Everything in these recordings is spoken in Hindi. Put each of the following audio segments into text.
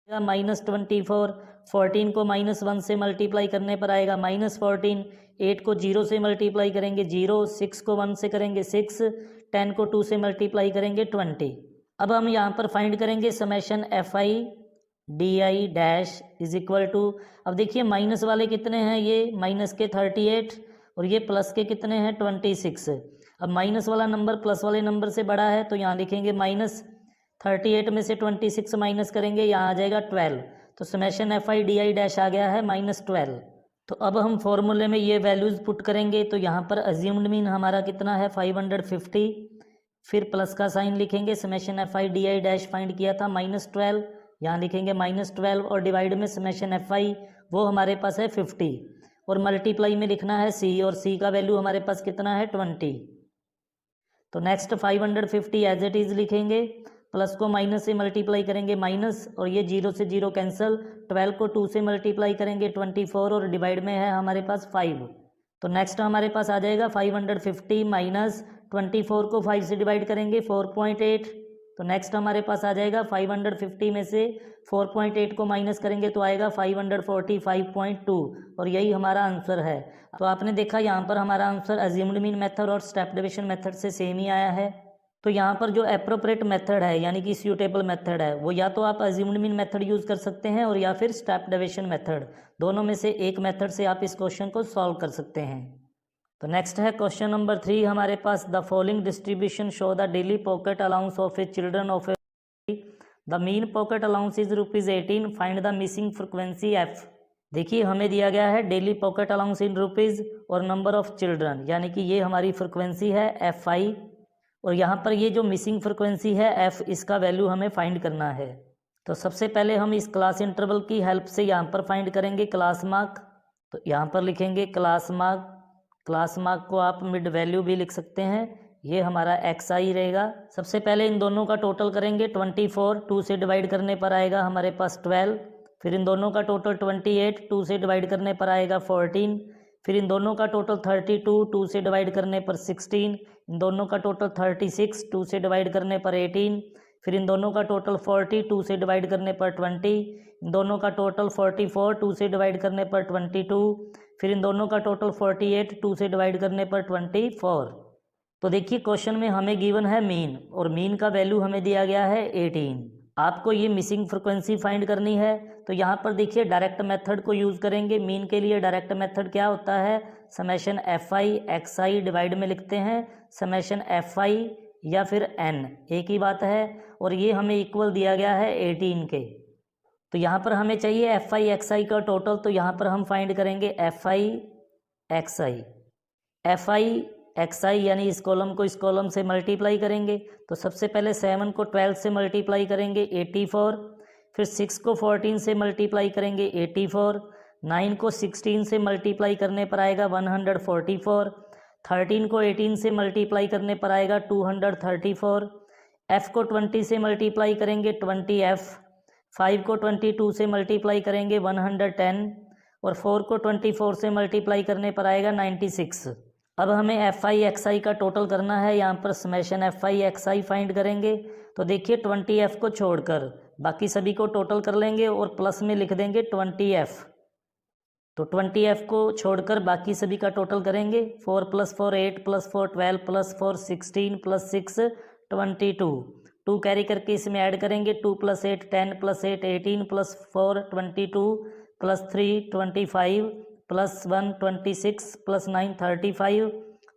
-24, 14 को -1 से मल्टीप्लाई करने पर आएगा -14, 8 को 0 से मल्टीप्लाई करेंगे 0, 6 को 1 से करेंगे 6, 10 को 2 से मल्टीप्लाई करेंगे 20। अब हम यहाँ पर फाइंड करेंगे summation FI DI dash is equal to, अब देखिए माइनस वाले कितने हैं, ये माइनस के 38 और ये प्लस के कितने हैं 26। अब माइनस वाला नंबर प्लस वाले नंबर से बड़ा है तो यहाँ लिखेंगे -38 में से 26 माइनस करेंगे, यहाँ आ जाएगा 12। तो समेशन FI DI डैश आ गया है -12। तो अब हम फॉर्मूले में ये वैल्यूज़ पुट करेंगे, तो यहाँ पर अज्यूम्ड मीन हमारा कितना है 550, फिर प्लस का साइन लिखेंगे, summation FI DI dash find किया था -12, यहाँ लिखेंगे -12 और डिवाइड में समेशन FI वो हमारे पास है 50 और मल्टीप्लाई में लिखना है C और C का वैल्यू हमारे पास कितना है 20। तो नेक्स्ट 550 एज इट इज़ लिखेंगे, प्लस को माइनस से मल्टीप्लाई करेंगे माइनस और ये 0 से 0 कैंसिल, 12 को 2 से मल्टीप्लाई करेंगे 24 और डिवाइड में है हमारे पास 5। तो नेक्स्ट हमारे पास आ जाएगा 550 माइनस 24 को 5 से डिवाइड करेंगे 4.8। तो नेक्स्ट हमारे पास आ जाएगा 550 में से 4.8 को माइनस करेंगे तो आएगा 545.2 और यही हमारा आंसर है। तो आपने देखा यहाँ पर हमारा आंसर अज्यूम्ड मीन मेथड और स्टेप डिवीजन मेथड से सेम ही आया है। तो यहाँ पर जो एप्रोप्रिएट मेथड है यानी कि सूटेबल मेथड है वो या तो आप अज्यूम्ड मीन मेथड यूज़ कर सकते हैं और या फिर स्टेप डिवीजन मेथड, दोनों में से एक मेथड से आप इस क्वेश्चन को सॉल्व कर सकते हैं। तो नेक्स्ट है क्वेश्चन नंबर 3 हमारे पास, the following distribution show the daily pocket allowance of a children of a, the mean pocket allowance is ₹18, find the missing frequency F। देखिए हमें दिया गया है daily pocket allowance in rupees और नंबर ऑफ चिल्ड्रन, यानी कि ये हमारी फ्रिक्वेंसी है FI और यहाँ पर ये जो मिसिंग फ्रिक्वेंसी है F, इसका वैल्यू हमें फाइंड करना है। तो सबसे पहले हम इस क्लास इंटरवल की हेल्प से यहाँ पर फाइंड करेंगे क्लास मार्क। तो यहाँ पर लिखेंगे क्लास मार्क, क्लास मार्क को आप मिड वैल्यू भी लिख सकते हैं, ये हमारा XI रहेगा। सबसे पहले इन दोनों का टोटल करेंगे 24, 2 से डिवाइड करने पर आएगा हमारे पास 12, फिर इन दोनों का टोटल 28, 2 से डिवाइड करने पर आएगा 14, फिर इन दोनों का टोटल 32, 2 से डिवाइड करने पर 16, इन दोनों का टोटल 36, 2 से डिवाइड करने पर 18, फिर इन दोनों का टोटल 40, 2 से डिवाइड करने पर 20, इन दोनों का टोटल 44, 2 से डिवाइड करने पर 22, फिर इन दोनों का टोटल 48, 2 से डिवाइड करने पर 24। तो देखिए क्वेश्चन में हमें गिवन है मीन और मीन का वैल्यू हमें दिया गया है 18। आपको ये मिसिंग फ्रिक्वेंसी फाइंड करनी है, तो यहाँ पर देखिए डायरेक्ट मेथड को यूज़ करेंगे। मीन के लिए डायरेक्ट मेथड क्या होता है, समेशन FI XI डिवाइड में लिखते हैं, समेशन FI या फिर N एक ही बात है, और ये हमें इक्वल दिया गया है 18 के। तो यहाँ पर हमें चाहिए FI XI का टोटल, तो यहाँ पर हम फाइंड करेंगे FI XI। FI XI यानी इस कॉलम को इस कॉलम से मल्टीप्लाई करेंगे, तो सबसे पहले 7 को 12 से मल्टीप्लाई करेंगे 84, फिर 6 को 14 से मल्टीप्लाई करेंगे 84, 9 को 16 से मल्टीप्लाई करने पर आएगा 144, 13 को 18 से मल्टीप्लाई करने पर आएगा 234, F को 20 से मल्टीप्लाई करेंगे 20F, 5 को 22 से मल्टीप्लाई करेंगे 110 और 4 को 24 से मल्टीप्लाई करने पर आएगा 96। अब हमें FI XI का टोटल करना है, यहाँ पर समेशन FI XI फाइंड करेंगे। तो देखिए 20F को छोड़कर बाकी सभी को टोटल कर लेंगे और प्लस में लिख देंगे 20F। तो 20F को छोड़कर बाकी सभी का टोटल करेंगे, 4 + 4 8 + 4 12 + 4 16 + 6 22, 2 कैरी करके इसमें ऐड करेंगे, 2 + 8 10 + 8 18 + 4 22 + 3 25 +1 26 +9 35।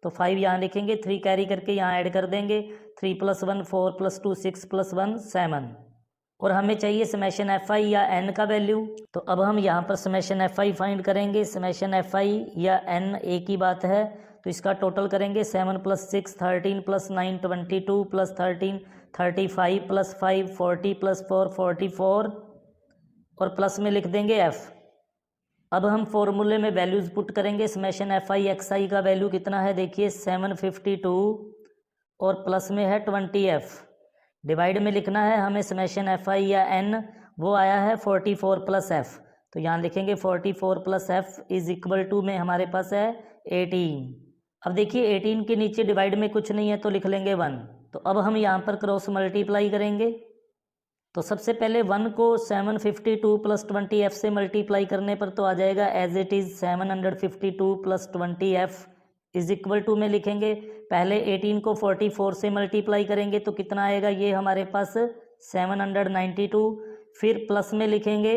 तो 5 यहाँ लिखेंगे, 3 कैरी करके यहाँ ऐड कर देंगे, 3 + 1 4 + 2 6 + 1 7। और हमें चाहिए समेशन FI या N का वैल्यू। तो अब हम यहाँ पर समेशन FI फाइंड करेंगे। समेशन FI या N एक ही बात है, तो इसका टोटल करेंगे 7 + 6 13 + 9 22 + 13 35 + 5 40 + 4 44 और प्लस में लिख देंगे F। अब हम फॉर्मूले में वैल्यूज़ पुट करेंगे। समेशन FI XI का वैल्यू कितना है, देखिए 752 और प्लस में है 20F। डिवाइड में लिखना है हमें समेशन FI या N, वो आया है 44 + F। तो यहाँ लिखेंगे 44 + F इज इक्वल टू में हमारे पास है 18। अब देखिए 18 के नीचे डिवाइड में कुछ नहीं है तो लिख लेंगे 1। तो अब हम यहाँ पर क्रॉस मल्टीप्लाई करेंगे, तो सबसे पहले 1 को 752 प्लस 20f से मल्टीप्लाई करने पर तो आ जाएगा as it is 752 plus 20f is equal to में लिखेंगे। पहले 18 को 44 से मल्टीप्लाई करेंगे तो कितना आएगा, ये हमारे पास 792। फिर प्लस में लिखेंगे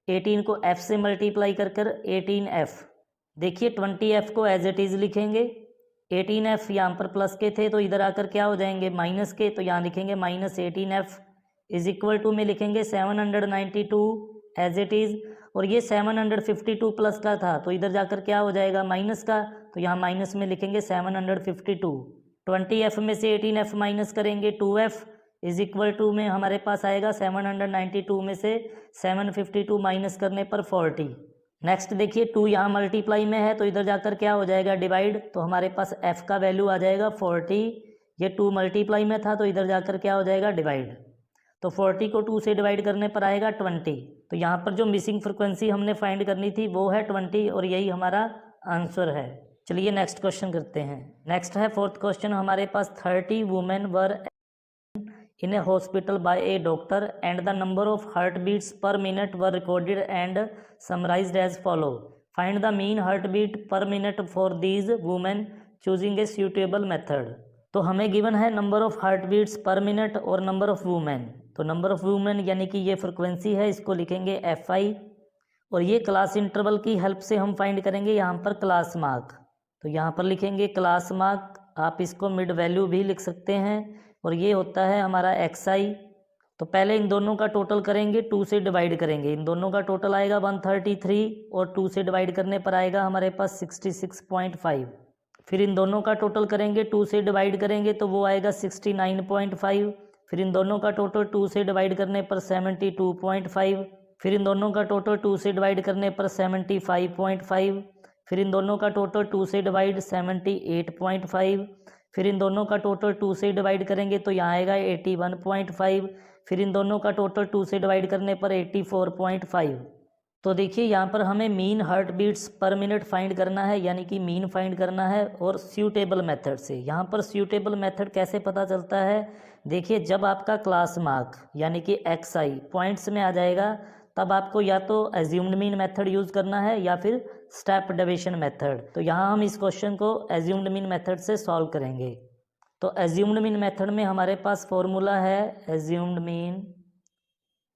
18 को f से मल्टीप्लाई कर 18f। देखिए 20f को एज इट इज़ लिखेंगे, 18f यहाँ पर प्लस के थे तो इधर आकर क्या हो जाएंगे माइनस के, तो यहाँ लिखेंगे minus 18f is equal to में लिखेंगे 792 एज इट इज़। और ये 752 प्लस का था तो इधर जाकर क्या हो जाएगा माइनस का, तो यहाँ माइनस में लिखेंगे 752। 20f में से 18f माइनस करेंगे 2f इज इक्वल टू में हमारे पास आएगा 792 में से 752 माइनस करने पर 40। नेक्स्ट देखिए 2 यहाँ मल्टीप्लाई में है तो इधर जाकर क्या हो जाएगा डिवाइड, तो हमारे पास f का वैल्यू आ जाएगा 40। ये 2 मल्टीप्लाई में था तो इधर जाकर क्या हो जाएगा डिवाइड, तो 40 को 2 से डिवाइड करने पर आएगा 20। तो यहाँ पर जो मिसिंग फ्रिक्वेंसी हमने फाइंड करनी थी वो है 20 और यही हमारा आंसर है। चलिए नेक्स्ट क्वेश्चन करते हैं। नेक्स्ट है 4th क्वेश्चन हमारे पास 30 women were in a hospital by a doctor and the number of heartbeats per minute were recorded and summarized as follow. Find the mean heartbeat per minute for these women choosing a suitable method. तो हमें गिवन है नंबर ऑफ हार्टबीट्स पर मिनट और नंबर ऑफ वुमेन। तो नंबर ऑफ वुमेन यानी कि ये फ्रिक्वेंसी है, इसको लिखेंगे FI और ये क्लास इंटरवल की हेल्प से हम फाइंड करेंगे यहाँ पर क्लास मार्क। तो यहाँ पर लिखेंगे क्लास मार्क, आप इसको मिड वैल्यू भी लिख सकते हैं और ये होता है हमारा XI। तो पहले इन दोनों का टोटल करेंगे, 2 से डिवाइड करेंगे, इन दोनों का टोटल आएगा 133 और 2 से डिवाइड करने पर आएगा हमारे पास 66.5। फिर इन दोनों का टोटल करेंगे, 2 से डिवाइड करेंगे तो वो आएगा 69.5। फिर इन दोनों का टोटल 2 से डिवाइड करने पर 72.5। फिर इन दोनों का टोटल 2 से डिवाइड करने पर 75.5। फिर इन दोनों का टोटल 2 से डिवाइड 78.5। फिर इन दोनों का टोटल 2 से डिवाइड करेंगे तो यहाँ आएगा 81.5। फिर इन दोनों का टोटल 2 से डिवाइड करने पर 84.5। तो देखिए यहाँ पर हमें mean heart beats per minute find करना है, यानी कि मीन फाइंड करना है और सूटेबल मेथड से। यहाँ पर सूटेबल मेथड कैसे पता चलता है, देखिए जब आपका क्लास मार्क यानी कि XI पॉइंट्स में आ जाएगा तब आपको या तो एज्यूम्ड मीन मेथड यूज़ करना है या फिर स्टेप डेविएशन मेथड। तो यहाँ हम इस क्वेश्चन को एज्यूम्ड मीन मेथड से सॉल्व करेंगे। तो एज्यूम्ड मीन मेथड में हमारे पास फॉर्मूला है, एज्यूम्ड मीन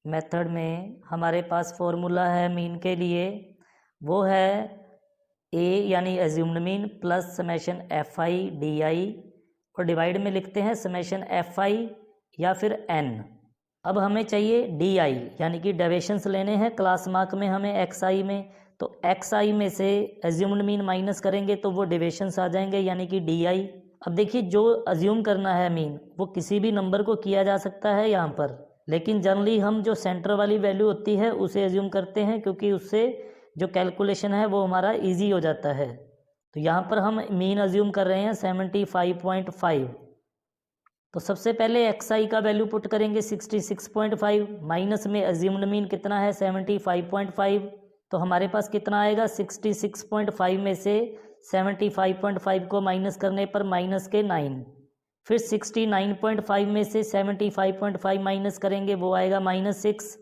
मेथड में हमारे पास फॉर्मूला है मीन के लिए, वो है A यानी assumed mean plus summation FI DI और डिवाइड में लिखते हैं समेशन FI या फिर N। अब हमें चाहिए DI यानी कि डेविएशंस लेने हैं क्लास मार्क में हमें XI में। तो XI में से एज्यूम्ड मीन माइनस करेंगे तो वो डेविएशंस आ जाएंगे यानी कि DI। अब देखिए जो अज्यूम करना है मीन वो किसी भी नंबर को किया जा सकता है यहाँ पर, लेकिन जनरली हम जो सेंटर वाली वैल्यू होती है उसे एज्यूम करते हैं क्योंकि उससे जो कैलकुलेशन है वो हमारा इजी हो जाता है। तो यहाँ पर हम मीन अज्यूम कर रहे हैं 75.5। तो सबसे पहले XI का वैल्यू पुट करेंगे 66.5, माइनस में अज्यूम्ड मीन कितना है 75.5। तो हमारे पास कितना आएगा 66.5 में से 75.5 को माइनस करने पर माइनस के 9। फिर 69.5 में से 75.5 माइनस करेंगे वो आएगा -6।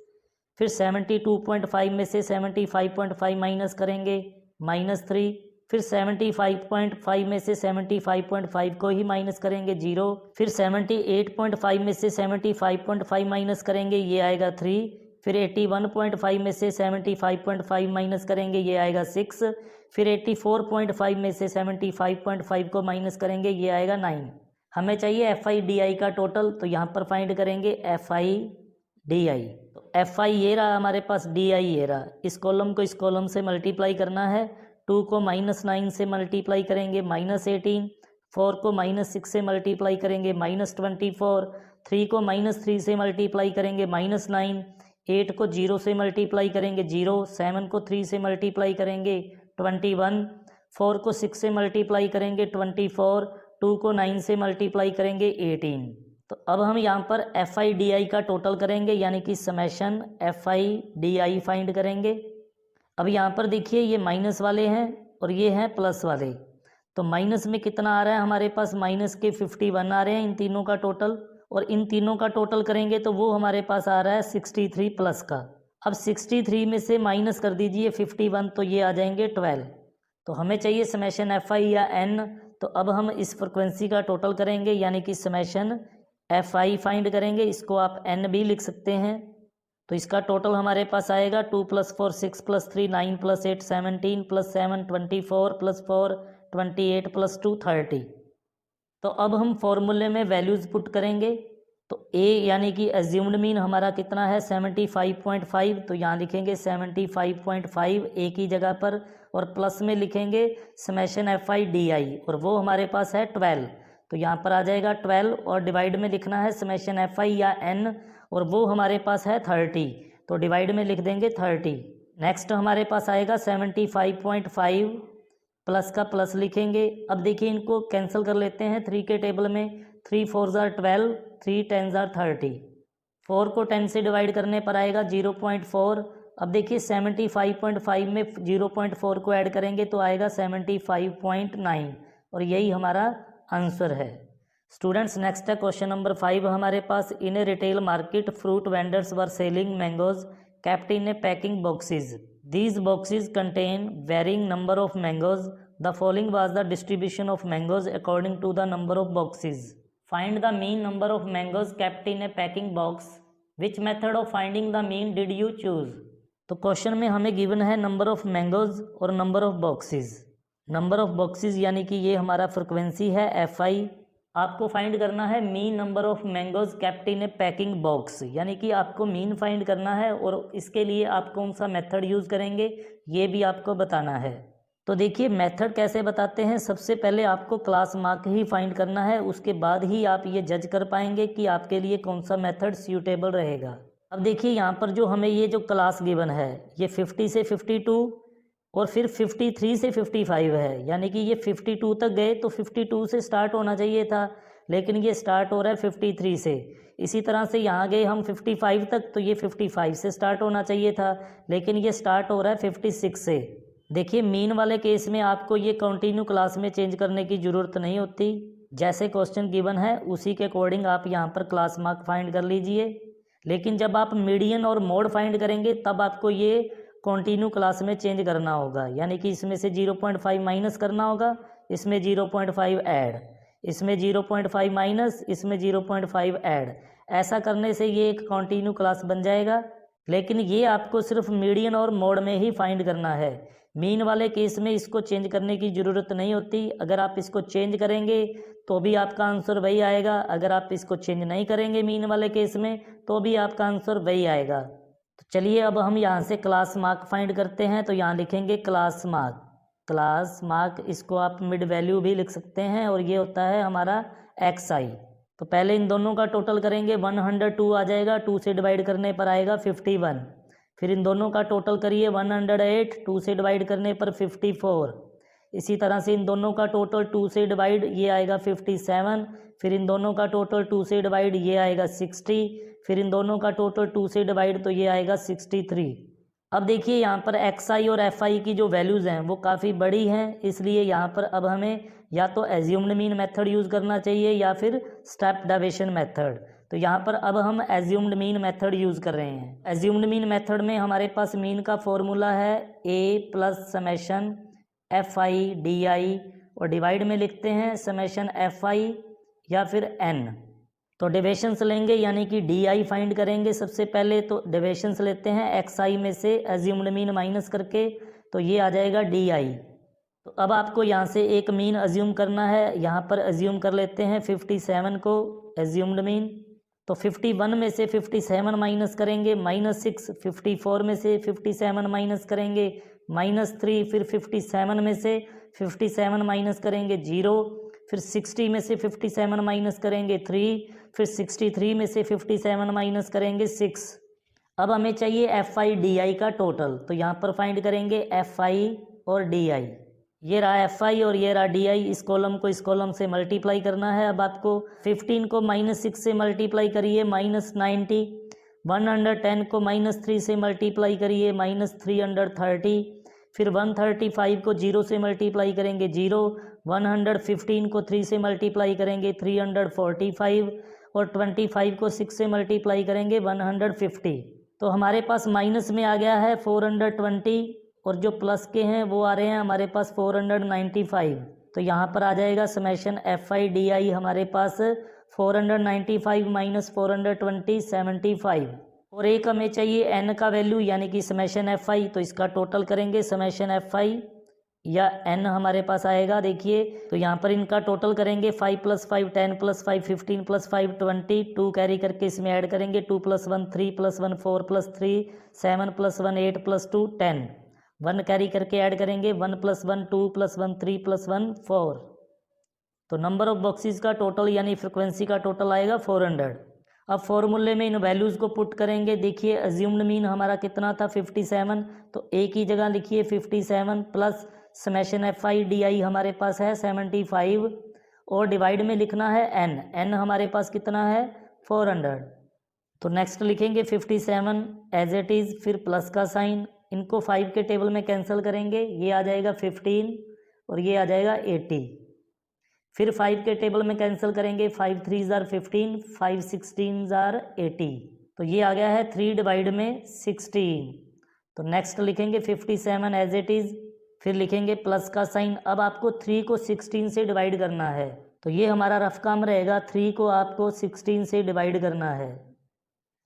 फिर 72.5 में से 75.5 माइनस करेंगे -3। फिर 75.5 में से 75.5 को ही माइनस करेंगे 0। फिर 78.5 में से 75.5 माइनस करेंगे ये आएगा 3। फिर 81.5 में से 75.5 माइनस करेंगे ये आएगा 6। फिर 84.5 में से 75.5 को माइनस करेंगे ये आएगा 9। हमें चाहिए FI DI का टोटल, तो यहाँ पर फाइंड करेंगे FI DI। तो FI ये रहा हमारे पास, DI ये रहा। इस कॉलम को इस कॉलम से मल्टीप्लाई करना है। 2 को -9 से मल्टीप्लाई करेंगे -18। 4 को -6 से मल्टीप्लाई करेंगे -24। 3 को -3 से मल्टीप्लाई करेंगे -9। 8 को 0 से मल्टीप्लाई करेंगे 0। 7 को 3 से मल्टीप्लाई करेंगे 21। 4 को 6 से मल्टीप्लाई करेंगे 24। 2 को 9 से मल्टीप्लाई करेंगे 18। तो अब हम यहाँ पर FI DI का टोटल करेंगे यानी कि समेशन FI DI फाइंड करेंगे। अब यहाँ पर देखिए ये माइनस वाले हैं और ये हैं प्लस वाले। तो माइनस में कितना आ रहा है हमारे पास, माइनस के 51 आ रहे हैं इन तीनों का टोटल, और इन तीनों का टोटल करेंगे तो वो हमारे पास आ रहा है 63 प्लस का। अब 63 में से माइनस कर दीजिए 51, तो ये आ जाएंगे 12। तो हमें चाहिए समेशन एफ आई या एन, तो अब हम इस फ्रिक्वेंसी का टोटल करेंगे, यानी कि समेशन एफ आई फाइंड करेंगे। इसको आप एन भी लिख सकते हैं। तो इसका टोटल हमारे पास आएगा 2 + 4 6 + 3 9 + 8 17 + 7 24 + 4 28 + 2 30। तो अब हम फॉर्मूले में वैल्यूज़ पुट करेंगे। तो ए यानी कि एज्यूम्ड मीन हमारा कितना है 75.5, तो यहाँ लिखेंगे 75.5 ए की जगह पर, और प्लस में लिखेंगे summation F I D I, और वो हमारे पास है 12। तो यहाँ पर आ जाएगा 12, और डिवाइड में लिखना है समेशन एफ आई या एन, और वो हमारे पास है 30। तो डिवाइड में लिख देंगे 30। नेक्स्ट हमारे पास आएगा 75.5, प्लस का प्लस लिखेंगे। अब देखिए इनको कैंसिल कर लेते हैं 3 के टेबल में। 3 4 = 12, 3 10 = 30। 4 को 10 से डिवाइड करने पर आएगा 0.4। अब देखिए 75.5 में 0.4 को ऐड करेंगे तो आएगा 75.9, और यही हमारा आंसर है। स्टूडेंट्स नेक्स्ट है क्वेश्चन नंबर 5 हमारे पास। In a retail market fruit vendors were selling mangoes kept in a packing boxes. These boxes contain varying number of mangoes. The following was the distribution of mangoes according to the number of boxes. Find the mean number of mangoes kept in a packing box. Which method of finding the mean did you choose? तो क्वेश्चन में हमें गिवन है नंबर ऑफ मैंगोज और number of boxes. Number of boxes यानी कि ये हमारा फ्रिक्वेंसी है एफ आई। आपको फाइंड करना है mean number of mangoes kept in A packing box, यानी कि आपको मीन फाइंड करना है, और इसके लिए आप कौन सा मेथड यूज़ करेंगे ये भी आपको बताना है। तो देखिए मेथड कैसे बताते हैं। सबसे पहले आपको क्लास मार्क ही फाइंड करना है, उसके बाद ही आप ये जज कर पाएंगे कि आपके लिए कौन सा मेथड सूटेबल रहेगा। अब देखिए यहाँ पर जो हमें ये जो क्लास गिवन है ये 50 से 52 और फिर 53 से 55 है, यानी कि ये 52 तक गए तो 52 से स्टार्ट होना चाहिए था, लेकिन ये स्टार्ट हो रहा है 53 से। इसी तरह से यहाँ गए हम 55 तक, तो ये 55 से स्टार्ट होना चाहिए था, लेकिन ये स्टार्ट हो रहा है 56 से। देखिए मीन वाले केस में आपको ये कंटिन्यू क्लास में चेंज करने की ज़रूरत नहीं होती। जैसे क्वेश्चन गिवन है उसी के अकॉर्डिंग आप यहाँ पर क्लास मार्क फाइंड कर लीजिए। लेकिन जब आप मीडियन और मोड फाइंड करेंगे तब आपको ये कंटिन्यू क्लास में चेंज करना होगा, यानी कि इसमें से 0.5 माइनस करना होगा, इसमें 0.5 ऐड, इसमें 0.5 माइनस, इसमें 0.5 ऐड। ऐसा करने से ये एक कंटिन्यू क्लास बन जाएगा। लेकिन ये आपको सिर्फ मीडियन और मोड में ही फाइंड करना है। मीन वाले केस में इसको चेंज करने की ज़रूरत नहीं होती। अगर आप इसको चेंज करेंगे तो भी आपका आंसर वही आएगा, अगर आप इसको चेंज नहीं करेंगे मीन वाले केस में तो भी आपका आंसर वही आएगा। तो चलिए अब हम यहाँ से क्लास मार्क फाइंड करते हैं। तो यहाँ लिखेंगे क्लास मार्क। क्लास मार्क इसको आप मिड वैल्यू भी लिख सकते हैं, और ये होता है हमारा एक्स आई। तो पहले इन दोनों का टोटल करेंगे, 102 आ जाएगा, 2 से डिवाइड करने पर आएगा 51। फिर इन दोनों का टोटल करिए 108, 2 से डिवाइड करने पर 54। इसी तरह से इन दोनों का टोटल 2 से डिवाइड ये आएगा 57। फिर इन दोनों का टोटल 2 से डिवाइड ये आएगा 60। फिर इन दोनों का टोटल 2 से डिवाइड तो ये आएगा 63। अब देखिए यहाँ पर एक्स आई और एफ आई की जो वैल्यूज़ हैं वो काफ़ी बड़ी हैं, इसलिए यहाँ पर अब हमें या तो एज्यूम्ड मीन मेथड यूज़ करना चाहिए या फिर स्टेप डेविएशन मेथड। तो यहाँ पर अब हम एज्यूम्ड मीन मेथड यूज़ कर रहे हैं। एज्यूम्ड मीन मेथड में हमारे पास मीन का फॉर्मूला है A plus summation F I D I, और डिवाइड में लिखते हैं समेशन एफ आई या फिर एन। तो डेविएशंस लेंगे, यानी कि डी आई फाइंड करेंगे सबसे पहले। तो डेविएशंस लेते हैं एक्स आई में से एज्यूम्ड मीन माइनस करके, तो ये आ जाएगा डी आई। तो अब आपको यहाँ से एक मीन एज्यूम करना है। यहाँ पर एज्यूम कर लेते हैं 57 को एज्यूम्ड मीन। तो 51 में से 57 माइनस करेंगे -6, 54 में से 57 माइनस करेंगे -3, फिर 57 में से 57 माइनस करेंगे 0, फिर 60 में से 57 माइनस करेंगे 3, फिर 63 में से 57 माइनस करेंगे 6। अब हमें चाहिए एफ आई डी आई का टोटल। तो यहाँ पर फाइंड करेंगे एफ आई और डी आई। ये रहा एफ आई और ये रहा डी आई। इस कॉलम को इस कॉलम से मल्टीप्लाई करना है। अब आपको 15 को -6 से मल्टीप्लाई करिए -90, 110 को -3 से मल्टीप्लाई करिए -330, फिर 135 को 0 से मल्टीप्लाई करेंगे 0, 115 को 3 से मल्टीप्लाई करेंगे 345, और 25 को 6 से मल्टीप्लाई करेंगे 150। तो हमारे पास माइनस में आ गया है 420 और जो प्लस के हैं वो आ रहे हैं हमारे पास 495। तो यहाँ पर आ जाएगा समेशन FI/DI हमारे पास 495 माइनस 420 75। और एक हमें चाहिए n का वैल्यू यानी कि समेशन FI, तो इसका टोटल करेंगे समेशन FI या n हमारे पास आएगा। देखिए तो यहाँ पर इनका टोटल करेंगे 5 + 5 10 + 5 15 + 5 20, 2 कैरी करके इसमें ऐड करेंगे 2 + 1 3 + 1 4 + 3 7 + 1 8 + 2 10, 1 कैरी करके ऐड करेंगे 1 + 1 2 + 1 3 + 1 4। तो नंबर ऑफ बॉक्सेस का टोटल यानी फ्रिक्वेंसी का टोटल आएगा 400। अब फॉर्मूले में इन वैल्यूज़ को पुट करेंगे। देखिए अज्यूम्ड मीन हमारा कितना था 57, तो एक ही जगह लिखिए 57 प्लस समेशन FI/DI हमारे पास है 75 और डिवाइड में लिखना है n हमारे पास कितना है 400। तो नेक्स्ट लिखेंगे 57 एज इट इज़, फिर प्लस का साइन, इनको 5 के टेबल में कैंसिल करेंगे, ये आ जाएगा 15 और ये आ जाएगा 80। फिर 5 के टेबल में कैंसिल करेंगे 5 3 ज़ार 15 5 16 ज़ार 80, तो ये आ गया है 3 डिवाइड में 16। तो नेक्स्ट लिखेंगे 57 एज इट इज़, फिर लिखेंगे प्लस का साइन। अब आपको 3 को 16 से डिवाइड करना है, तो ये हमारा रफ काम रहेगा, 3 को आपको 16 से डिवाइड करना है।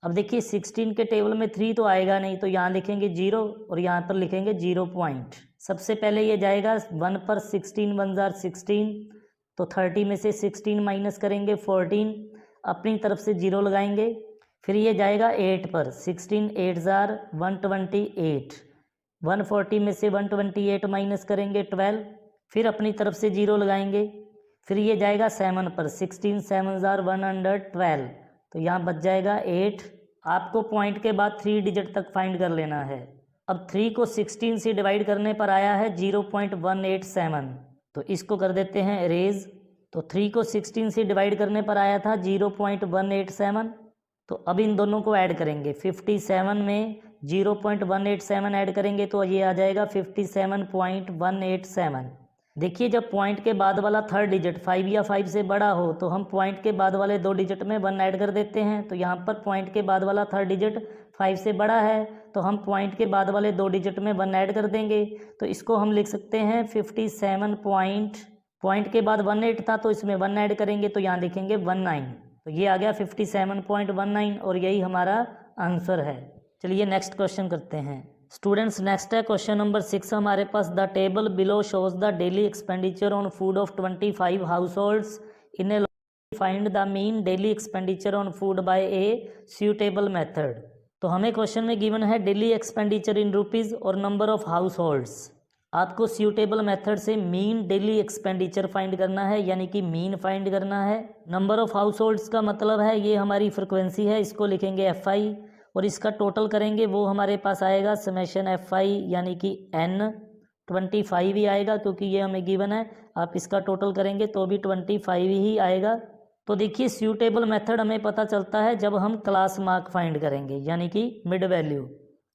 अब देखिए 16 के टेबल में 3 तो आएगा नहीं, तो यहाँ लिखेंगे 0 और यहाँ पर लिखेंगे 0 पॉइंट। सबसे पहले ये जाएगा 1 पर 16 1 ज़ार 16, तो 30 में से 16 माइनस करेंगे 14, अपनी तरफ से 0 लगाएंगे। फिर ये जाएगा 8 पर 16 8 ज़ार 128, 140 में से 128 माइनस करेंगे 12, फिर अपनी तरफ से 0 लगाएंगे। फिर ये जाएगा 7 पर 16 7 ज़ार 112, तो यहाँ बच जाएगा 8। आपको पॉइंट के बाद 3 डिजिट तक फाइंड कर लेना है। अब 3 को 16 से डिवाइड करने पर आया है 0.187, तो इसको कर देते हैं इरेज। तो 3 को 16 से डिवाइड करने पर आया था 0.187, तो अब इन दोनों को ऐड करेंगे। 57 में 0.187 ऐड करेंगे तो ये आ जाएगा 57.187। देखिए जब पॉइंट के बाद वाला थर्ड डिजिट 5 या 5 से बड़ा हो तो हम पॉइंट के बाद वाले 2 डिजिट में 1 ऐड कर देते हैं। तो यहाँ पर पॉइंट के बाद वाला थर्ड डिजिट 5 से बड़ा है, तो हम पॉइंट के बाद वाले 2 डिजिट में 1 ऐड कर देंगे। तो इसको हम लिख सकते हैं 57 पॉइंट के बाद 18 था, तो इसमें 1 ऐड करेंगे, तो यहाँ लिखेंगे 19, तो ये आ गया 57.19 और यही हमारा आंसर है। चलिए नेक्स्ट क्वेश्चन करते हैं स्टूडेंट्स। नेक्स्ट है क्वेश्चन नंबर 6 हमारे पास। The table below shows the daily expenditure on food of 25 households in a find the mean daily expenditure on food by a suitable method. तो हमें क्वेश्चन में गिवन है डेली एक्सपेंडिचर इन रुपीज़ और नंबर ऑफ हाउस होल्ड्स। आपको सूटेबल मेथड से मीन डेली एक्सपेंडिचर फाइंड करना है, यानी कि मीन फाइंड करना है। नंबर ऑफ हाउस होल्ड्स का मतलब है ये हमारी फ्रिक्वेंसी है, इसको लिखेंगे FI और इसका टोटल करेंगे, वो हमारे पास आएगा समेशन FI यानी कि N 25 ही आएगा, क्योंकि ये हमें गिवन है। आप इसका टोटल करेंगे तो भी 25 ही आएगा। तो देखिए सूटेबल मेथड हमें पता चलता है जब हम क्लास मार्क फाइंड करेंगे, यानी कि मिड वैल्यू,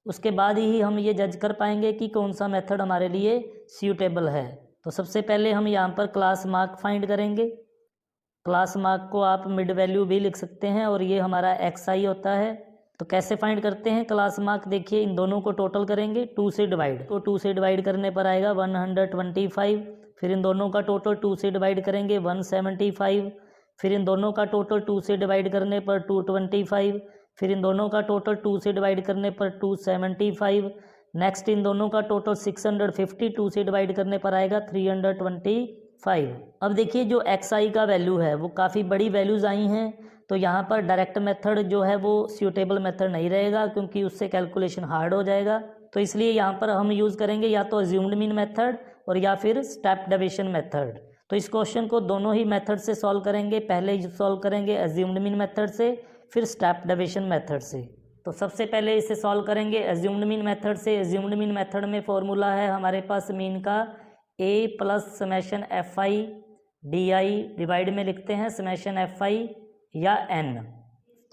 उसके बाद ही हम ये जज कर पाएंगे कि कौन सा मेथड हमारे लिए सूटेबल है। तो सबसे पहले हम यहाँ पर क्लास मार्क फाइंड करेंगे। क्लास मार्क को आप मिड वैल्यू भी लिख सकते हैं और ये हमारा XI होता है। तो कैसे फाइंड करते हैं क्लास मार्क? देखिए इन दोनों को टोटल करेंगे 2 से डिवाइड, तो 2 से डिवाइड करने पर आएगा 125। फिर इन दोनों का टोटल 2 से डिवाइड करेंगे 175। फिर इन दोनों का टोटल 2 से डिवाइड करने पर 225। फिर इन दोनों का टोटल 2 से डिवाइड करने पर 275। नेक्स्ट इन दोनों का टोटल 650, 2 से डिवाइड करने पर आएगा 325। अब देखिए जो XI का वैल्यू है वो काफ़ी बड़ी वैल्यूज़ आई हैं, तो यहाँ पर डायरेक्ट मेथड जो है वो सूटेबल मेथड नहीं रहेगा, क्योंकि उससे कैलकुलेशन हार्ड हो जाएगा। तो इसलिए यहाँ पर हम यूज़ करेंगे या तो अज्यूम्ड मीन मेथड और या फिर स्टेप डेविएशन मेथड। तो इस क्वेश्चन को दोनों ही मेथड से सॉल्व करेंगे। पहले सॉल्व करेंगे अज्यूम्ड मीन मेथड से, फिर स्टेप डेविएशन मेथड से। तो सबसे पहले इसे सॉल्व करेंगे अज्यूम्ड मीन मेथड से। अज्यूम्ड मीन मेथड में फॉर्मूला है हमारे पास मीन का A plus summation FI/DI, divide में लिखते हैं समेशन FI या N।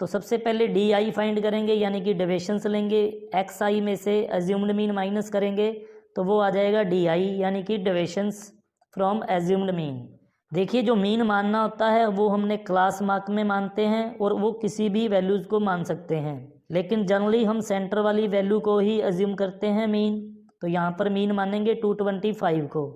तो सबसे पहले DI फाइंड करेंगे, यानी कि डेविएशंस लेंगे। XI में से अज्यूम्ड मीन माइनस करेंगे तो वो आ जाएगा DI, यानी कि डेविएशंस फ्रॉम अज्यूम्ड मीन। देखिए जो मीन मानना होता है वो हमने क्लास मार्क में मानते हैं और वो किसी भी वैल्यूज़ को मान सकते हैं, लेकिन जनरली हम सेंटर वाली वैल्यू को ही अज्यूम करते हैं मीन। तो यहाँ पर मीन मानेंगे 225 को,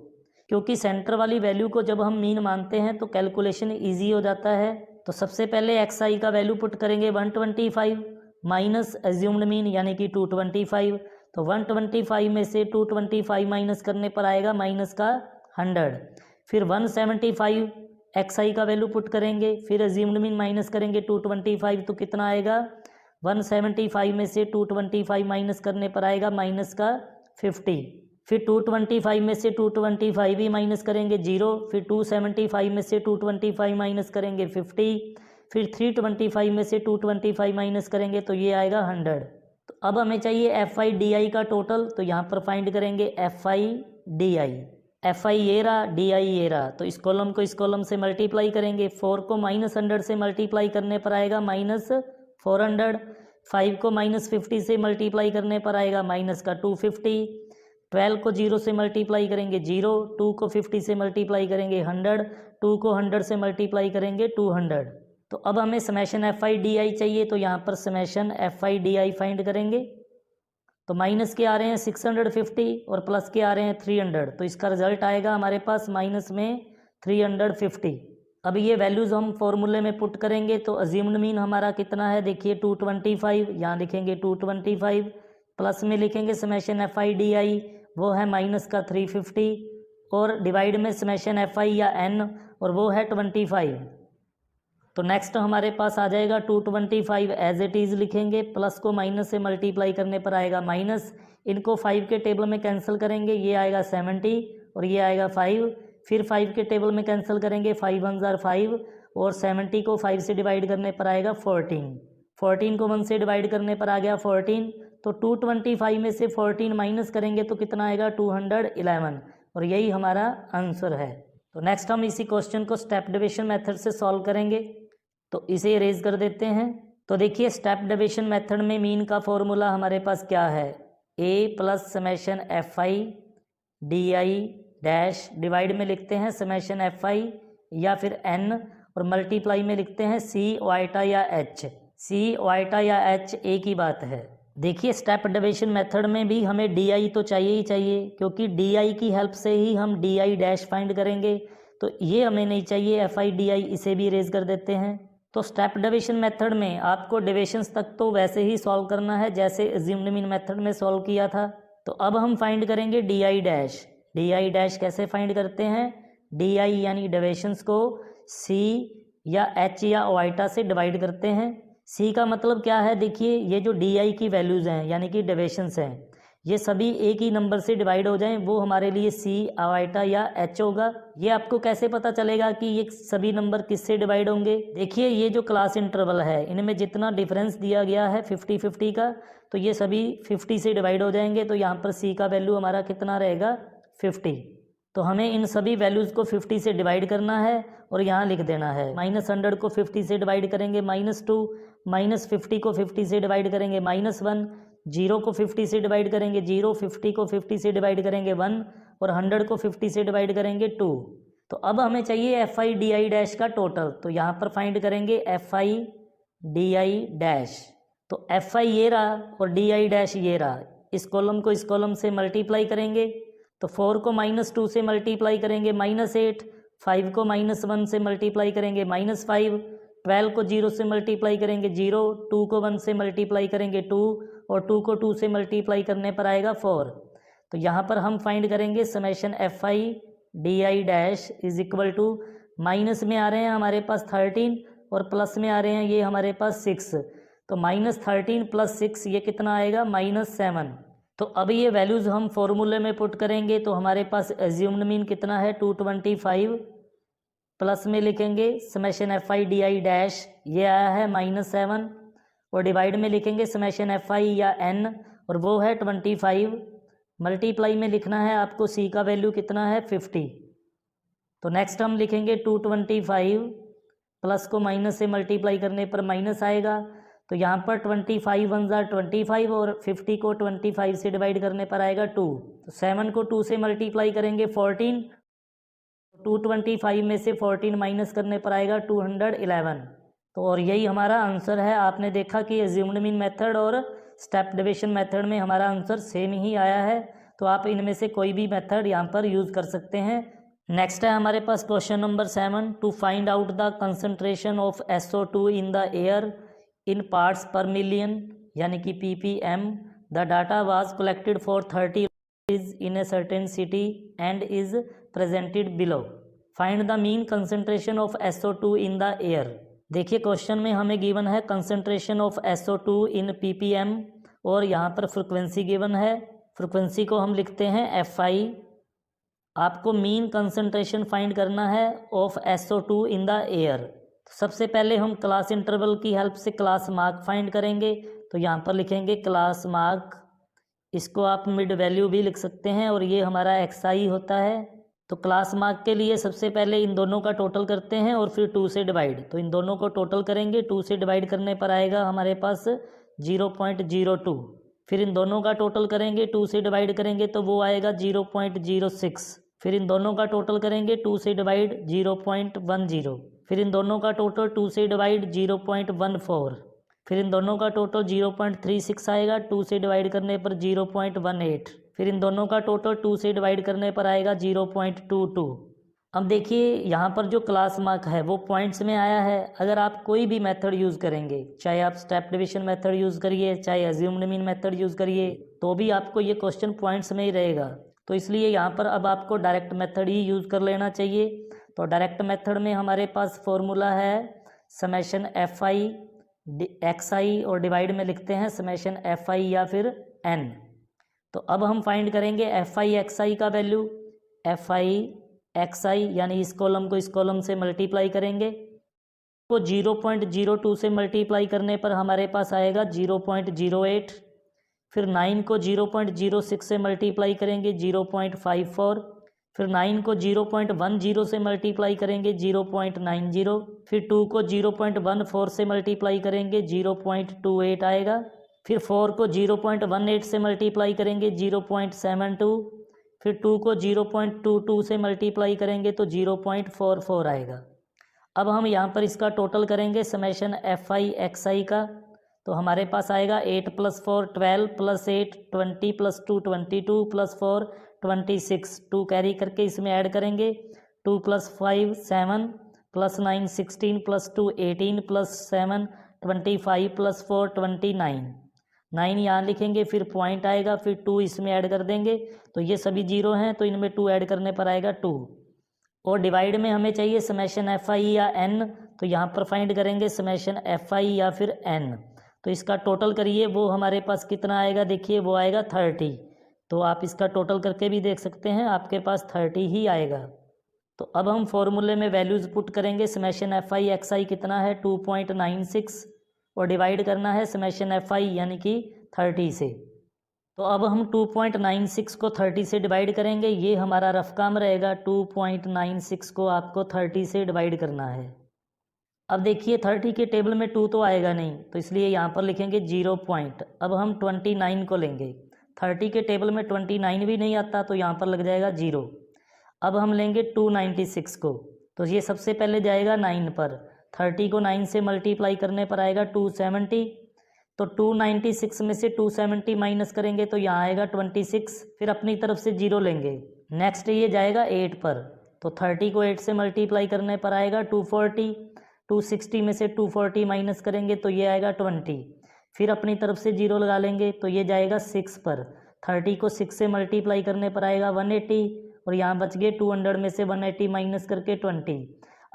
क्योंकि सेंटर वाली वैल्यू को जब हम मीन मानते हैं तो कैलकुलेशन ईजी हो जाता है। तो सबसे पहले एक्स आई का वैल्यू पुट करेंगे 125 माइनस एज्यूम्ड मीन यानी कि 225। तो 125 में से 225 माइनस करने पर आएगा माइनस का 100। फिर 175 एक्स आई का वैल्यू पुट करेंगे, फिर एज्यूम्ड मीन माइनस करेंगे 225, तो कितना आएगा 175 में से 225 माइनस करने पर आएगा माइनस का 50। फिर 225 में से 225 भी माइनस करेंगे 0। फिर 275 में से 225 माइनस करेंगे 50। फिर 325 में से 225 माइनस करेंगे तो ये आएगा 100। तो अब हमें चाहिए एफ आई डी आई का टोटल, तो यहाँ पर फाइंड करेंगे F I D I. F I ये रहा, डी आई ये रहा, तो इस कॉलम को इस कॉलम से मल्टीप्लाई करेंगे। 4 को -100 से मल्टीप्लाई करने पर आएगा -400। 5 को -50 से मल्टीप्लाई करने पर आएगा माइनस का 250। 12 को 0 से मल्टीप्लाई करेंगे 0। 2 को 50 से मल्टीप्लाई करेंगे 100। 2 को 100 से मल्टीप्लाई करेंगे 200। तो अब हमें समेशन एफ आई डी आई चाहिए, तो यहाँ पर summation F I D I find करेंगे। तो माइनस के आ रहे हैं 650 और प्लस के आ रहे हैं 300, तो इसका रिजल्ट आएगा हमारे पास माइनस में 350। अब ये वैल्यूज़ हम फॉर्मूले में पुट करेंगे तो अज्यूम्ड मीन हमारा कितना है, देखिए 225, यहाँ लिखेंगे 225, प्लस में लिखेंगे समेशन एफ आई डी आई, वो है माइनस का 350, और डिवाइड में समेशन एफ आई या एन, और वो है 25। तो नेक्स्ट हमारे पास आ जाएगा 225 एज इट इज़ लिखेंगे, प्लस को माइनस से मल्टीप्लाई करने पर आएगा माइनस। इनको 5 के टेबल में कैंसिल करेंगे, ये आएगा 70 और ये आएगा 5। फिर 5 के टेबल में कैंसिल करेंगे, 5 1 ज़ार 5, और 70 को 5 से डिवाइड करने पर आएगा 14। 14 को 1 से डिवाइड करने पर आ गया 14। तो 225 में से 14 माइनस करेंगे तो कितना आएगा 211, और यही हमारा आंसर है। तो नेक्स्ट हम इसी क्वेश्चन को स्टेप डिविजन मेथड से सॉल्व करेंगे, तो इसे इरेज कर देते हैं। तो देखिए स्टेप डिविजन मेथड में मीन का फॉर्मूला हमारे पास क्या है, A plus summation F I D I dash, divide में लिखते हैं समेशन एफ आई या फिर एन, और मल्टीप्लाई में लिखते हैं सी वाइटा या एच। सी वाइटा या एच एक ही बात है। देखिए स्टेप डिविजन मेथड में भी हमें डी आई तो चाहिए ही चाहिए, क्योंकि डी आई की हेल्प से ही हम डी आई डैश फाइंड करेंगे। तो ये हमें नहीं चाहिए एफ आई डी आई, इसे भी इरेज कर देते हैं। तो स्टेप डिविजन मेथड में आपको डिविजन्स तक तो वैसे ही सॉल्व करना है जैसे अज्यूम्ड मीन मेथड में सॉल्व किया था। तो अब हम फाइंड करेंगे D I dash. D I dash कैसे फाइंड करते हैं, डी आई यानी डिविजन्स को सी या एच या वाइटा से डिवाइड करते हैं। सी का मतलब क्या है, देखिए ये जो डी आई की वैल्यूज़ हैं यानी कि डिविजन्स हैं, ये सभी एक ही नंबर से डिवाइड हो जाएं, वो हमारे लिए सी वाइटा या एच होगा। ये आपको कैसे पता चलेगा कि ये सभी नंबर किससे डिवाइड होंगे, देखिए ये जो क्लास इंटरवल है इनमें जितना डिफरेंस दिया गया है 50-50 का, तो ये सभी 50 से डिवाइड हो जाएंगे। तो यहाँ पर सी का वैल्यू हमारा कितना रहेगा 50। तो हमें इन सभी वैल्यूज़ को 50 से डिवाइड करना है और यहाँ लिख देना है। -100 को 50 से डिवाइड करेंगे -2, -50 को 50 से डिवाइड करेंगे -1, 0 को 50 से डिवाइड करेंगे 0, 50 को 50 से डिवाइड करेंगे 1, और 100 को 50 से डिवाइड करेंगे 2। तो अब हमें चाहिए F I D I dash का टोटल, तो यहाँ पर फाइंड करेंगे F I D I dash. तो एफ आई ये रहा और डी आई डैश ये रहा, इस कॉलम को इस कॉलम से मल्टीप्लाई करेंगे। तो 4 को -2 से मल्टीप्लाई करेंगे -8, 5 को -1 से मल्टीप्लाई करेंगे -5, 12 को 0 से मल्टीप्लाई करेंगे 0, 2 को 1 से मल्टीप्लाई करेंगे 2, और 2 को 2 से मल्टीप्लाई करने पर आएगा 4। तो यहाँ पर हम फाइंड करेंगे summation F I D I dash is equal to, minus में आ रहे हैं हमारे पास 13 और प्लस में आ रहे हैं ये हमारे पास 6। तो -13 + 6 ये कितना आएगा -7। तो अब ये वैल्यूज़ हम फॉर्मूले में पुट करेंगे, तो हमारे पास एज्यूम्ड मीन कितना है 225, प्लस में लिखेंगे summation F I D I dash, ये आया है -7, और डिवाइड में लिखेंगे समेशन एफ आई या एन, और वो है 25। मल्टीप्लाई में लिखना है आपको सी का वैल्यू कितना है 50। तो नेक्स्ट हम लिखेंगे 225, प्लस को माइनस से मल्टीप्लाई करने पर माइनस आएगा। तो यहाँ पर 25 1 ज़ार 25, और 50 को 25 से डिवाइड करने पर आएगा 2। तो 7 को 2 से मल्टीप्लाई करेंगे 14, 225 में से 14 माइनस करने पर आएगा 211। तो और यही हमारा आंसर है। आपने देखा कि अज्यूम्ड मीन मेथड और स्टेप डेविएशन मेथड में हमारा आंसर सेम ही आया है। तो आप इनमें से कोई भी मेथड यहाँ पर यूज़ कर सकते हैं। नेक्स्ट है हमारे पास question number 7, to find out the concentration of SO2 in the air in parts per million यानी कि ppm। The data was collected for 30 in a certain city and is presented below. Find the mean concentration of SO2 in the air. देखिए क्वेश्चन में हमें गिवन है concentration of SO2 in ppm और यहाँ पर फ्रिक्वेंसी गिवन है। फ्रिक्वेंसी को हम लिखते हैं FI। आपको मीन कंसंट्रेशन फाइंड करना है of SO2 in the air. सबसे पहले हम क्लास इंटरवल की हेल्प से क्लास मार्क फाइंड करेंगे। तो यहाँ पर लिखेंगे क्लास मार्क, इसको आप मिड वैल्यू भी लिख सकते हैं और ये हमारा XI होता है। तो क्लास मार्क के लिए सबसे पहले इन दोनों का टोटल करते हैं और फिर 2 से डिवाइड। तो इन दोनों को टोटल करेंगे, 2 से डिवाइड करने पर आएगा हमारे पास 0.02। फिर इन दोनों का टोटल करेंगे, 2 से डिवाइड करेंगे तो वो आएगा 0.06। फिर इन दोनों का टोटल करेंगे, 2 से डिवाइड 0.10। फिर इन दोनों का टोटल 2 से डिवाइड 0.14। फिर इन दोनों का टोटल 0.36 आएगा, 2 से डिवाइड करने पर 0.18। फिर इन दोनों का टोटल 2 से डिवाइड करने पर आएगा 0.22। अब देखिए यहाँ पर जो क्लास मार्क है वो पॉइंट्स में आया है। अगर आप कोई भी मेथड यूज़ करेंगे, चाहे आप स्टेप डिवीजन मेथड यूज़ करिए, चाहे अज्यूम्ड मीन मेथड यूज़ करिए, तो भी आपको ये क्वेश्चन पॉइंट्स में ही रहेगा। तो इसलिए यहाँ पर अब आपको डायरेक्ट मेथड ही यूज़ कर लेना चाहिए। तो डायरेक्ट मेथड में हमारे पास फॉर्मूला है समेशन FI XI और डिवाइड में लिखते हैं समेशन FI या फिर N। तो अब हम फाइंड करेंगे FI XI का वैल्यू। FI XI यानी इस कॉलम को इस कॉलम से मल्टीप्लाई करेंगे, तो 0.02 से मल्टीप्लाई करने पर हमारे पास आएगा 0.08। फिर 9 को 0.06 से मल्टीप्लाई करेंगे 0.54। फिर 9 को 0.10 से मल्टीप्लाई करेंगे 0.90। फिर 2 को 0.14 से मल्टीप्लाई करेंगे 0.28 आएगा। फिर 4 को 0.18 से मल्टीप्लाई करेंगे 0.72। फिर 2 को 0.22 से मल्टीप्लाई करेंगे तो 0.44 आएगा। अब हम यहाँ पर इसका टोटल करेंगे समेशन FI XI का। तो हमारे पास आएगा 8 + 4 12 + 8 20 + 2 22 + 4 26। 2 कैरी करके इसमें ऐड करेंगे, 2 + 5 7 + 9 16 + 2 18 + 7 25 + 4 29। 9 यहाँ लिखेंगे, फिर पॉइंट आएगा, फिर 2 इसमें ऐड कर देंगे। तो ये सभी जीरो हैं तो इनमें 2 ऐड करने पर आएगा 2। और डिवाइड में हमें चाहिए समेशन FI या N। तो यहाँ पर फाइंड करेंगे समेशन FI या फिर N। तो इसका टोटल करिए, वो हमारे पास कितना आएगा, देखिए वो आएगा 30। तो आप इसका टोटल करके भी देख सकते हैं, आपके पास 30 ही आएगा। तो अब हम फॉर्मूले में वैल्यूज़ पुट करेंगे। समेशन FI XI कितना है 2.96 और डिवाइड करना है समेशन FI यानी कि 30 से। तो अब हम 2.96 को 30 से डिवाइड करेंगे। ये हमारा रफ काम रहेगा, 2.96 को आपको 30 से डिवाइड करना है। अब देखिए 30 के टेबल में 2 तो आएगा नहीं, तो इसलिए यहाँ पर लिखेंगे 0 पॉइंट। अब हम 29 को लेंगे, 30 के टेबल में 29 भी नहीं आता तो यहाँ पर लग जाएगा 0। अब हम लेंगे 296 को, तो ये सबसे पहले जाएगा 9 पर। 30 को 9 से मल्टीप्लाई करने पर आएगा 270। तो 296 में से 270 माइनस करेंगे तो यहाँ आएगा 26। फिर अपनी तरफ से 0 लेंगे। नेक्स्ट ये जाएगा 8 पर, तो 30 को 8 से मल्टीप्लाई करने पर आएगा 240। 260 में से 240 माइनस करेंगे तो ये आएगा 20। फिर अपनी तरफ से 0 लगा लेंगे तो ये जाएगा 6 पर। 30 को 6 से मल्टीप्लाई करने पर आएगा 180 और यहाँ बच गए 200 में से 180 माइनस करके 20।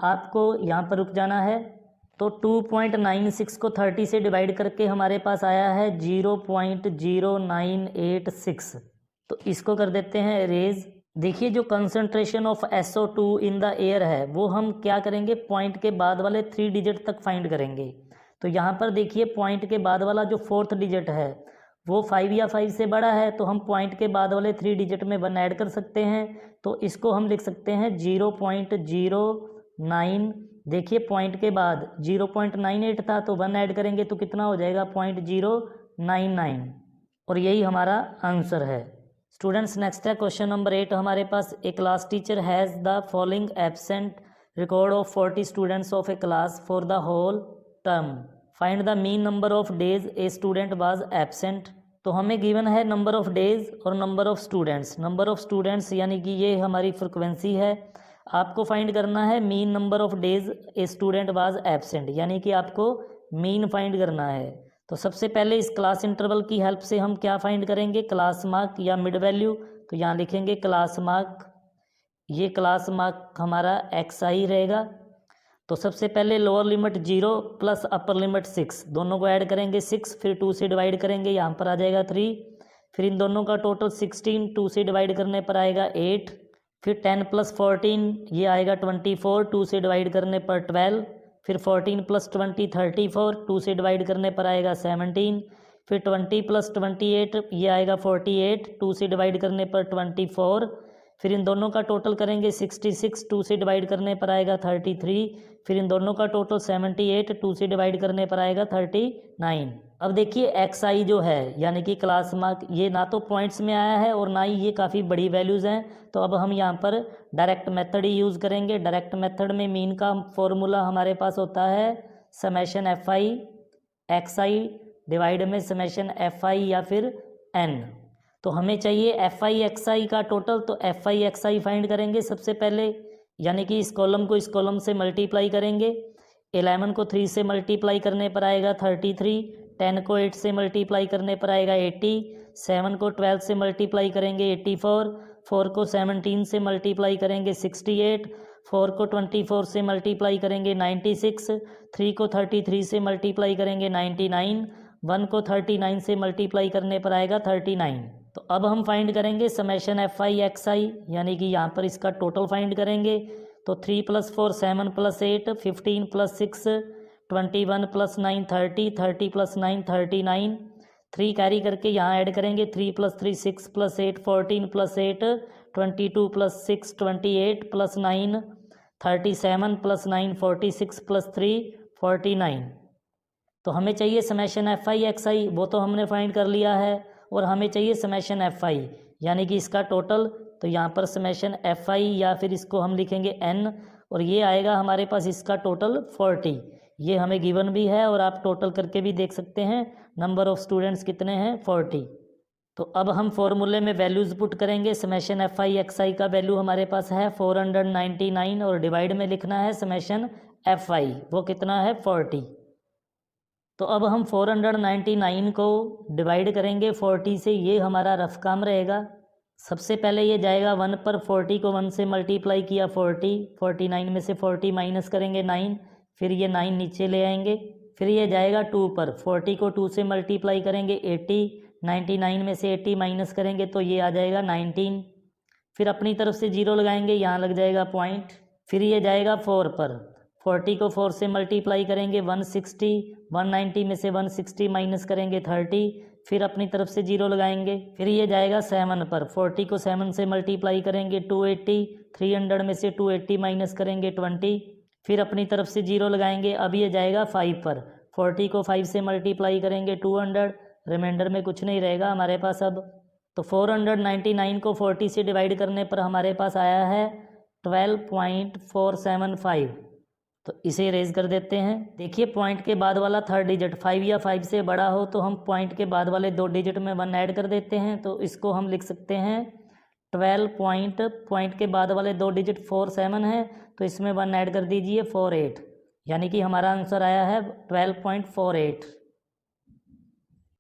आपको यहाँ पर रुक जाना है। तो 2.96 को 30 से डिवाइड करके हमारे पास आया है 0.0986। तो इसको कर देते हैं इरेज। देखिए जो concentration of SO2 in the air है वो हम क्या करेंगे, पॉइंट के बाद वाले 3 डिजिट तक फाइंड करेंगे। तो यहाँ पर देखिए पॉइंट के बाद वाला जो 4th डिजिट है वो 5 या 5 से बड़ा है, तो हम पॉइंट के बाद वाले 3 डिजिट में 1 ऐड कर सकते हैं। तो इसको हम लिख सकते हैं 0.09। देखिए पॉइंट के बाद 0.98 था तो 1 ऐड करेंगे तो कितना हो जाएगा 0.099 और यही हमारा आंसर है। स्टूडेंट्स नेक्स्ट है क्वेश्चन नंबर 8 हमारे पास। A class teacher has the following absent record of 40 students of a class for the whole term. Find the mean number of days a student was absent. तो हमें गिवन है नंबर ऑफ डेज और number of students. Number of students यानी कि ये हमारी फ्रिक्वेंसी है। आपको फाइंड करना है mean number of days a student was absent, यानी कि आपको मीन फाइंड करना है। तो सबसे पहले इस क्लास इंटरवल की हेल्प से हम क्या फाइंड करेंगे, क्लास मार्क या मिड वैल्यू। तो यहाँ लिखेंगे क्लास मार्क, ये क्लास मार्क हमारा XI रहेगा। तो सबसे पहले lower limit 0 plus upper limit 6, दोनों को ऐड करेंगे 6, फिर 2 से डिवाइड करेंगे, यहाँ पर आ जाएगा 3, फिर इन दोनों का टोटल 16, 2 से डिवाइड करने पर आएगा 8, फिर 10 प्लस 14 ये आएगा 24, 2 से डिवाइड करने पर 12, फिर 14 प्लस 20 34, 2 से डिवाइड करने पर आएगा 17, फिर 20 प्लस 28 ये आएगा 48, 2 से डिवाइड करने पर 24, फिर इन दोनों का टोटल करेंगे 66, 2 से डिवाइड करने पर आएगा 33, फिर इन दोनों का टोटल 78, 2 से डिवाइड करने पर आएगा 39। अब देखिए XI जो है यानी कि क्लास मार्क, ये ना तो पॉइंट्स में आया है और ना ही ये काफ़ी बड़ी वैल्यूज़ हैं। तो अब हम यहाँ पर डायरेक्ट मेथड ही यूज़ करेंगे। डायरेक्ट मेथड में मीन का फॉर्मूला हमारे पास होता है समेशन FI XI डिवाइड में समेशन FI या फिर N। तो हमें चाहिए FI XI का टोटल, तो FI XI फाइंड करेंगे सबसे पहले, यानी कि इस कॉलम को इस कॉलम से मल्टीप्लाई करेंगे। 11 को 3 से मल्टीप्लाई करने पर आएगा 33, 10 को 8 से मल्टीप्लाई करने पर आएगा 80, 7 को 12 से मल्टीप्लाई करेंगे 84, 4 को 17 से मल्टीप्लाई करेंगे 68, 4 को 24 से मल्टीप्लाई करेंगे 96, 3 को 33 से मल्टीप्लाई करेंगे 99, 1 को 39 से मल्टीप्लाई करने पर आएगा 39। तो अब हम फाइंड करेंगे समेशन FI XI, यानी कि यहाँ पर इसका टोटल फाइंड करेंगे। तो 3 + 4 7 + 8 15 + 6 21 + 9 30 30 + 9 39, 3 कैरी करके यहाँ ऐड करेंगे, 3 + 3 6 + 8 14 + 8 22 + 6 28 + 9 37 + 9 46 + 3 49। तो हमें चाहिए समेशन FI XI, वो तो हमने फाइंड कर लिया है, और हमें चाहिए समेशन FI यानी कि इसका टोटल। तो यहाँ पर समेशन FI या फिर इसको हम लिखेंगे N, और ये आएगा हमारे पास इसका टोटल 40। ये हमें गिवन भी है और आप टोटल करके भी देख सकते हैं नंबर ऑफ़ स्टूडेंट्स कितने हैं 40। तो अब हम फॉर्मूले में वैल्यूज़ पुट करेंगे। समेशन FI XI का वैल्यू हमारे पास है 499 और डिवाइड में लिखना है समेशन FI, वो कितना है 40। तो अब हम 499 को डिवाइड करेंगे 40 से, ये हमारा रफ काम रहेगा। सबसे पहले ये जाएगा 1 पर, 40 को 1 से मल्टीप्लाई किया 40, 49 में से 40 माइनस करेंगे 9, फिर ये 9 नीचे ले आएंगे। फिर ये जाएगा 2 पर, 40 को 2 से मल्टीप्लाई करेंगे 80, 99 में से 80 माइनस करेंगे तो ये आ जाएगा 19। फिर अपनी तरफ से 0 लगाएंगे, यहाँ लग जाएगा पॉइंट। फिर ये जाएगा 4 पर, 40 को 4 से मल्टीप्लाई करेंगे 160, 190 में से 160 माइनस करेंगे 30, फिर अपनी तरफ से 0 लगाएंगे। फिर ये जाएगा 7 पर, 40 को 7 से मल्टीप्लाई करेंगे 280, 300 में से 280 माइनस करेंगे 20, फिर अपनी तरफ से 0 लगाएंगे। अब ये जाएगा 5 पर, 40 को 5 से मल्टीप्लाई करेंगे 200, रिमाइंडर में कुछ नहीं रहेगा हमारे पास अब। तो 499 को 40 से डिवाइड करने पर हमारे पास आया है 12.475। तो इसे इरेज कर देते हैं। देखिए पॉइंट के बाद वाला थर्ड डिजिट 5 या 5 से बड़ा हो तो हम पॉइंट के बाद वाले 2 डिजिट में 1 ऐड कर देते हैं। तो इसको हम लिख सकते हैं 12 पॉइंट के बाद वाले 2 डिजिट 47 है, तो इसमें 1 ऐड कर दीजिए 48, यानी कि हमारा आंसर आया है 12.48।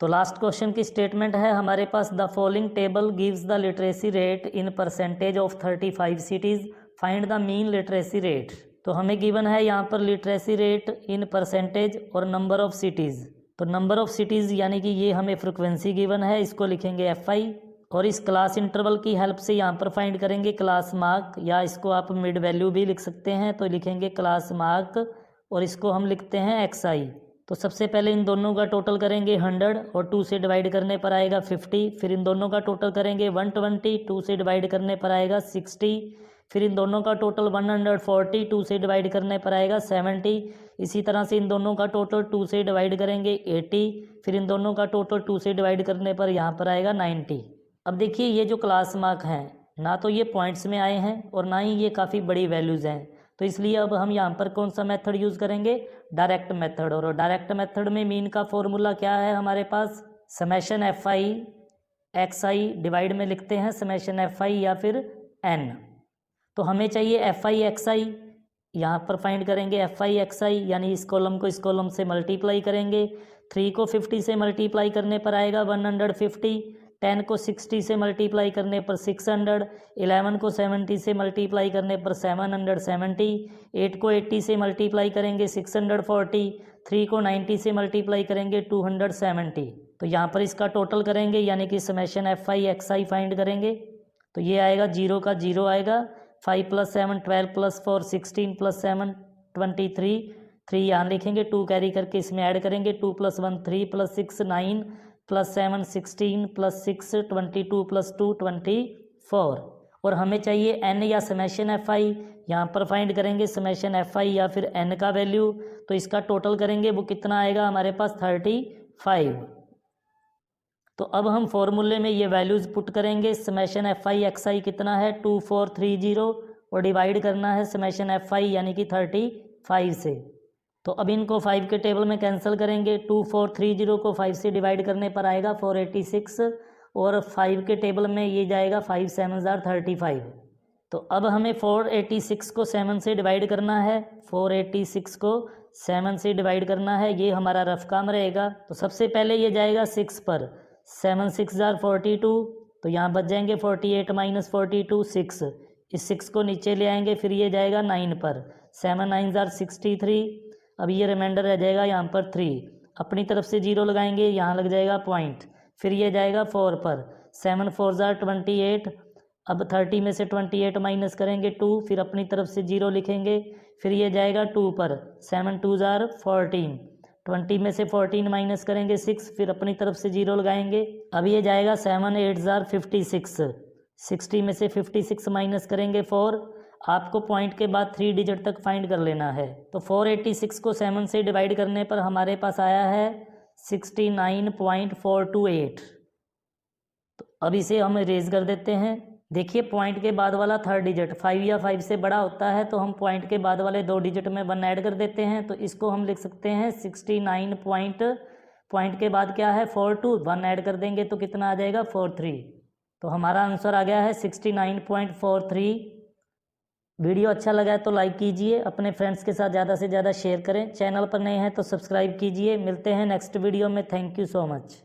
तो लास्ट क्वेश्चन की स्टेटमेंट है हमारे पास, the following table gives the literacy rate in percentage of 35 cities, find the mean literacy rate. तो हमें गिवन है यहाँ पर लिटरेसी रेट इन परसेंटेज और नंबर ऑफ़ सिटीज़। तो नंबर ऑफ़ सिटीज़ यानी कि ये हमें फ्रिक्वेंसी गिवन है, इसको लिखेंगे FI, और इस क्लास इंटरवल की हेल्प से यहाँ पर फाइंड करेंगे क्लास मार्क, या इसको आप मिड वैल्यू भी लिख सकते हैं। तो लिखेंगे क्लास मार्क और इसको हम लिखते हैं XI। तो सबसे पहले इन दोनों का टोटल करेंगे 100 और 2 से डिवाइड करने पर आएगा 50, फिर इन दोनों का टोटल करेंगे 120, 2 से डिवाइड करने पर आएगा 60, फिर इन दोनों का टोटल 140, 2 से डिवाइड करने पर आएगा 70, इसी तरह से इन दोनों का टोटल 2 से डिवाइड करेंगे 80, फिर इन दोनों का टोटल 2 से डिवाइड करने पर यहाँ पर आएगा 90। अब देखिए ये जो क्लास मार्क हैं ना तो ये पॉइंट्स में आए हैं और ना ही ये काफ़ी बड़ी वैल्यूज़ हैं, तो इसलिए अब हम यहाँ पर कौन सा मेथड यूज़ करेंगे, डायरेक्ट मेथड। और डायरेक्ट मेथड में मीन का फॉर्मूला क्या है हमारे पास, summation F I X I divide में लिखते हैं समेशन एफ आई या फिर एन। तो हमें चाहिए एफ आई एक्स आई, यहाँ पर फाइंड करेंगे एफ आई एक्स आई, यानी इस कॉलम को इस कॉलम से मल्टीप्लाई करेंगे। 3 को 50 से मल्टीप्लाई करने पर आएगा 150, 10 को 60 से मल्टीप्लाई करने पर 600, 11 को 70 से मल्टीप्लाई करने पर 770, 8 को 80 से मल्टीप्लाई करेंगे 640, 3 को 90 से मल्टीप्लाई करेंगे 270। तो यहाँ पर इसका टोटल करेंगे यानी कि summation F I X I find करेंगे। तो ये आएगा 0 का 0 आएगा, 5 + 7 12 + 4 16 + 7 23, 3 यहाँ लिखेंगे, 2 कैरी करके इसमें ऐड करेंगे, 2 + 1 3 + 6 9 + 7 16 + 6 22 + 2 24। और हमें चाहिए n या समेशन एफ आई, यहाँ पर फाइंड करेंगे समेशन एफ आई या फिर n का वैल्यू। तो इसका टोटल करेंगे वो कितना आएगा हमारे पास 35। तो अब हम फॉर्मूले में ये वैल्यूज़ पुट करेंगे, समेशन एफ आई एक्स आई कितना है 2430 और डिवाइड करना है समेशन एफ आई यानी कि 35 से। तो अब इनको 5 के टेबल में कैंसिल करेंगे, 2430 को 5 से डिवाइड करने पर आएगा 486 और 5 के टेबल में ये जाएगा 5 7 35। तो अब हमें 486 को 7 से डिवाइड करना है, 486 को 7 से डिवाइड करना है, ये हमारा रफ काम रहेगा। तो सबसे पहले ये जाएगा 6 पर, 7 6 42, तो यहाँ बच जाएंगे 48 - 42 6, इस 6 को नीचे ले आएंगे, फिर ये जाएगा 9 पर, 7 9 63, अब ये रिमाइंडर रह जाएगा यहाँ पर 3, अपनी तरफ से 0 लगाएंगे, यहाँ लग जाएगा पॉइंट, फिर ये जाएगा 4 पर, 7 4 28, अब 30 में से 28 माइनस करेंगे 2, फिर अपनी तरफ से 0 लिखेंगे, फिर ये जाएगा 2 पर, 7 2 14, 20 में से 14 माइनस करेंगे 6, फिर अपनी तरफ से 0 लगाएंगे, अब ये जाएगा 7 8 56, 60 में से 56 माइनस करेंगे 4, आपको पॉइंट के बाद 3 डिजिट तक फाइंड कर लेना है। तो 486 को 7 से डिवाइड करने पर हमारे पास आया है 69.428। तो अब इसे हम इरेज कर देते हैं। देखिए पॉइंट के बाद वाला 3rd डिजिट 5 या 5 से बड़ा होता है, तो हम पॉइंट के बाद वाले 2 डिजिट में 1 ऐड कर देते हैं, तो इसको हम लिख सकते हैं 69 पॉइंट के बाद क्या है 42, 1 ऐड कर देंगे तो कितना आ जाएगा 43। तो हमारा आंसर आ गया है 69.43। वीडियो अच्छा लगा है तो लाइक कीजिए, अपने फ्रेंड्स के साथ ज़्यादा से ज़्यादा शेयर करें, चैनल पर नए हैं तो सब्सक्राइब कीजिए। मिलते हैं नेक्स्ट वीडियो में, थैंक यू सो मच।